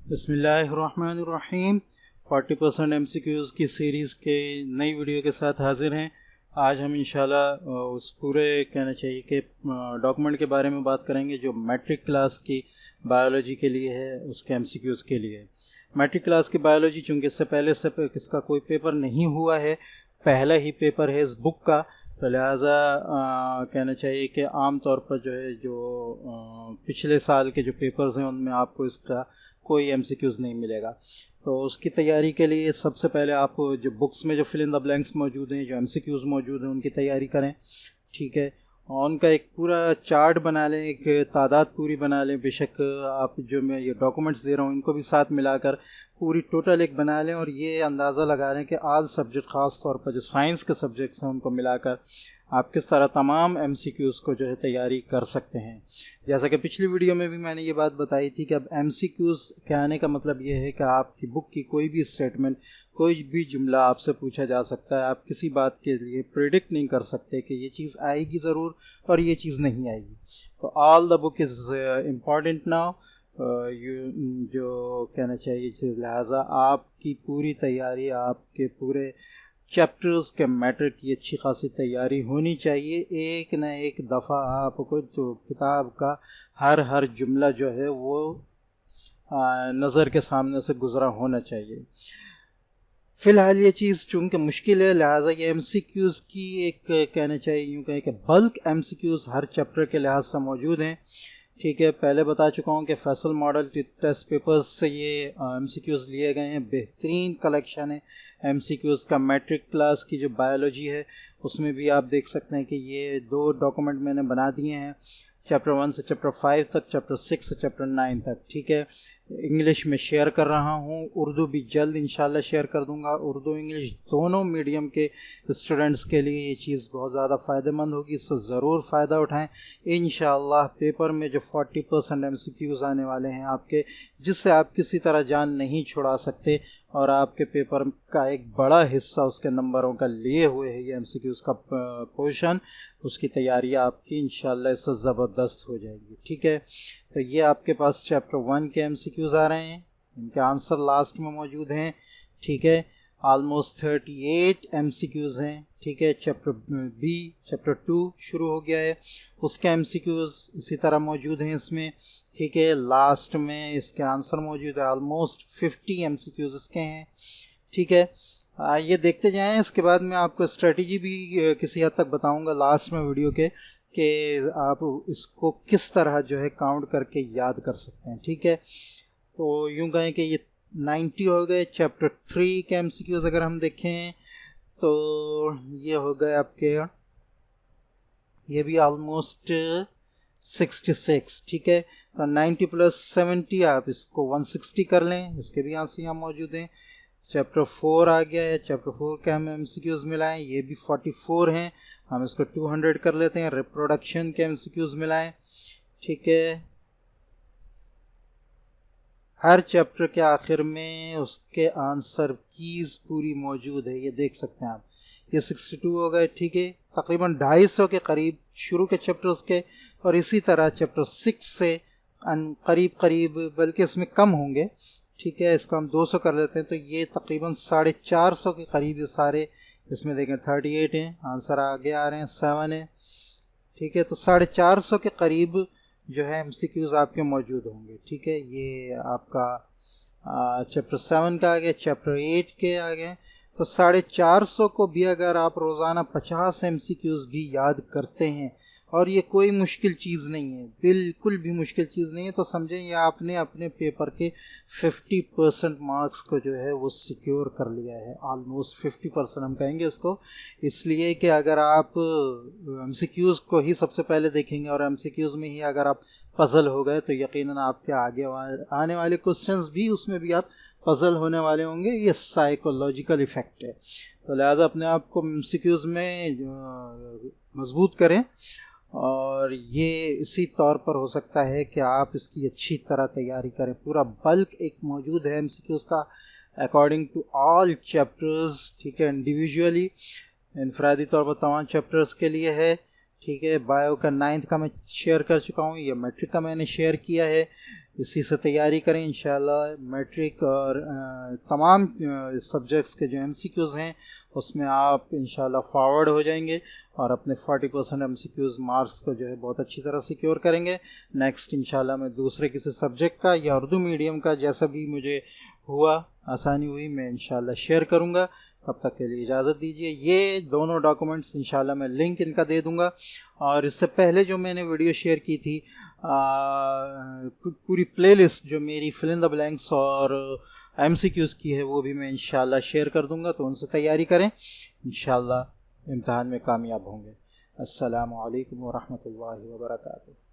बिस्मिल्लाहिर्रहमानिर्रहीम। 40% MCQs की series के नई वीडियो के साथ हाजिर हैं। आज हम इंशाल्लाह उस पूरे कहना चाहिए कि डॉक्यूमेंट के बारे में बात करेंगे जो मैट्रिक क्लास की बायोलॉजी के लिए है, उसके MCQs के लिए। मैट्रिक क्लास की बायोलॉजी चूँकि इससे पहले से इसका कोई पेपर नहीं हुआ है, पहला ही पेपर है इस बुक का, तो लिहाजा कहना चाहिए कि आम तौर पर जो पिछले साल के जो पेपर्स हैं उनमें आपको इसका कोई MCQs नहीं मिलेगा। तो उसकी तैयारी के लिए सबसे पहले आप जो बुक्स में जो फिल इन द ब्लैंक्स मौजूद हैं, जो MCQs मौजूद हैं, उनकी तैयारी करें। ठीक है, और उनका एक पूरा चार्ट बना लें, एक तादाद पूरी बना लें। बेशक आप जो मैं ये डॉक्यूमेंट्स दे रहा हूँ इनको भी साथ मिलाकर पूरी टोटल एक बना लें, और ये अंदाज़ा लगा लें कि आल सब्जेक्ट ख़ास तौर पर जो साइंस के सब्जेक्ट्स हैं उनको मिलाकर आप किस तरह तमाम MCQs को जो है तैयारी कर सकते हैं। जैसा कि पिछली वीडियो में भी मैंने ये बात बताई थी कि अब MCQs के आने का मतलब ये है कि आपकी बुक की कोई भी स्टेटमेंट, कोई भी जुमला आपसे पूछा जा सकता है। आप किसी बात के लिए प्रिडिक्ट नहीं कर सकते कि ये चीज़ आएगी ज़रूर और ये चीज़ नहीं आएगी। तो all the book is important now, जो कहना चाहिए, लिहाजा आपकी पूरी तैयारी, आपके पूरे चैप्टर्स के मैटर की अच्छी खासी तैयारी होनी चाहिए। एक न एक दफ़ा आपको जो किताब का हर जुमला जो है वो नज़र के सामने से गुज़रा होना चाहिए। फ़िलहाल ये चीज़ चूँकि मुश्किल है, लिहाजा ये MCQs की एक कहना चाहिए यूँ कहें कि बल्क MCQs हर चैप्टर के लिहाज से मौजूद हैं। ठीक है, पहले बता चुका हूँ कि फैसल मॉडल टेस्ट पेपर्स से ये MCQs लिए गए हैं। बेहतरीन कलेक्शन है MCQs का। मैट्रिक क्लास की जो बायोलॉजी है उसमें भी आप देख सकते हैं कि ये 2 डॉक्यूमेंट मैंने बना दिए हैं, चैप्टर 1 से चैप्टर 5 तक, चैप्टर 6 से चैप्टर 9 तक। ठीक है, इंग्लिश में शेयर कर रहा हूँ, उर्दू भी जल्द इंशाल्लाह शेयर कर दूँगा। उर्दू इंग्लिश दोनों मीडियम के स्टूडेंट्स के लिए ये चीज़ बहुत ज़्यादा फ़ायदेमंद होगी, इससे ज़रूर फ़ायदा उठाएं। इंशाल्लाह पेपर में जो 40% MCQs आने वाले हैं आपके, जिससे आप किसी तरह जान नहीं छुड़ा सकते, और आपके पेपर का एक बड़ा हिस्सा उसके नंबरों का लिए हुए है ये MCQs का पोर्शन, उसकी तैयारी आपकी इंशाल्लाह इससे ज़बरदस्त हो जाएगी। ठीक है, तो ये आपके पास चैप्टर 1 के MCQs आ रहे हैं, इनके आंसर लास्ट में मौजूद हैं। ठीक है, ऑलमोस्ट 38 MCQs हैं। ठीक है, चैप्टर 2 शुरू हो गया है, उसके MCQs इसी तरह मौजूद हैं इसमें। ठीक है, लास्ट में इसके आंसर मौजूद है, ऑलमोस्ट 50 MCQs इसके हैं। ठीक है, ये देखते जाएं। इसके बाद मैं आपको स्ट्रेटजी भी किसी हद तक बताऊंगा लास्ट में वीडियो के, कि आप इसको किस तरह जो है काउंट करके याद कर सकते हैं। ठीक है, तो यूँ कहें कि ये 90 हो गए। चैप्टर 3 के MCQs अगर हम देखें तो ये हो गए आपके, ये भी ऑलमोस्ट 66। ठीक है, तो 90 + 70 आप इसको 160 कर लें, इसके भी आंसर यहाँ मौजूद हैं। चैप्टर 4 आ गया है, चैप्टर 4 के हम MCQs मिलाएं, ये भी 44 हैं, हम इसको 200 कर लेते हैं। रिप्रोडक्शन के MCQs मिलाएं। ठीक है, हर चैप्टर के आखिर में उसके आंसर कीज़ पूरी मौजूद है, ये देख सकते हैं आप। ये 62 हो गए। ठीक है, तकरीबन 250 के करीब शुरू के चैप्टर्स के, और इसी तरह चैप्टर 6 से करीब बल्कि इसमें कम होंगे। ठीक है, इसको हम 200 कर लेते हैं, तो ये तकरीबन 450 के करीब ये सारे इसमें देखें 38 हैं, आंसर आगे आ रहे हैं 7 है। ठीक है, तो 450 के करीब जो है MCQs आपके मौजूद होंगे। ठीक है, ये आपका चैप्टर 7 का आ गया, चैप्टर 8 के आ गए। तो 450 को भी अगर आप रोज़ाना 50 MCQs भी याद करते हैं, और ये कोई मुश्किल चीज़ नहीं है, बिल्कुल भी मुश्किल चीज़ नहीं है, तो समझें ये आपने अपने पेपर के 50% मार्क्स को जो है वो सिक्योर कर लिया है। ऑलमोस्ट 50% हम कहेंगे इसको, इसलिए कि अगर आप MCQs को ही सबसे पहले देखेंगे और MCQs में ही अगर आप पज़ल हो गए, तो यकीनन आपके आगे आने वाले क्वेश्चंस भी उसमें भी आप पज़ल होने वाले होंगे। ये साइकोलॉजिकल इफ़ेक्ट है, तो लिहाजा अपने आप को MCQs में मजबूत करें, और ये इसी तौर पर हो सकता है कि आप इसकी अच्छी तरह तैयारी करें। पूरा बल्क एक मौजूद है MCQs का, अकॉर्डिंग टू ऑल चैप्टर्स। ठीक है, इंडिविजुअली इनफरादी तौर पर तमाम चैप्टर्स के लिए है। ठीक है, बायो का 9th का मैं शेयर कर चुका हूँ, ये मैट्रिक का मैंने शेयर किया है। इसी से तैयारी करें इंशाल्लाह। मैट्रिक और तमाम सब्जेक्ट्स के जो MCQs हैं उसमें आप इंशाल्लाह फॉरवर्ड हो जाएंगे और अपने 40% MCQs मार्क्स को जो है बहुत अच्छी तरह सिक्योर करेंगे। नेक्स्ट इंशाल्लाह मैं दूसरे किसी सब्जेक्ट का या उर्दू मीडियम का जैसा भी मुझे हुआ आसानी हुई मैं इंशाल्लाह शेयर करूँगा। तब तक के लिए इजाज़त दीजिए। ये दोनों डॉक्यूमेंट्स इंशाल्लाह मैं लिंक इनका दे दूँगा। और इससे पहले जो मैंने वीडियो शेयर की थी पूरी प्लेलिस्ट जो मेरी फिल इन द ब्लैंक्स और MCQs की है वो भी मैं इंशाल्लाह शेयर कर दूँगा, तो उनसे तैयारी करें, इंशाल्लाह इम्तिहान में कामयाब होंगे। अस्सलामु अलैकुम व रहमतुल्लाहि व बरकातुहू।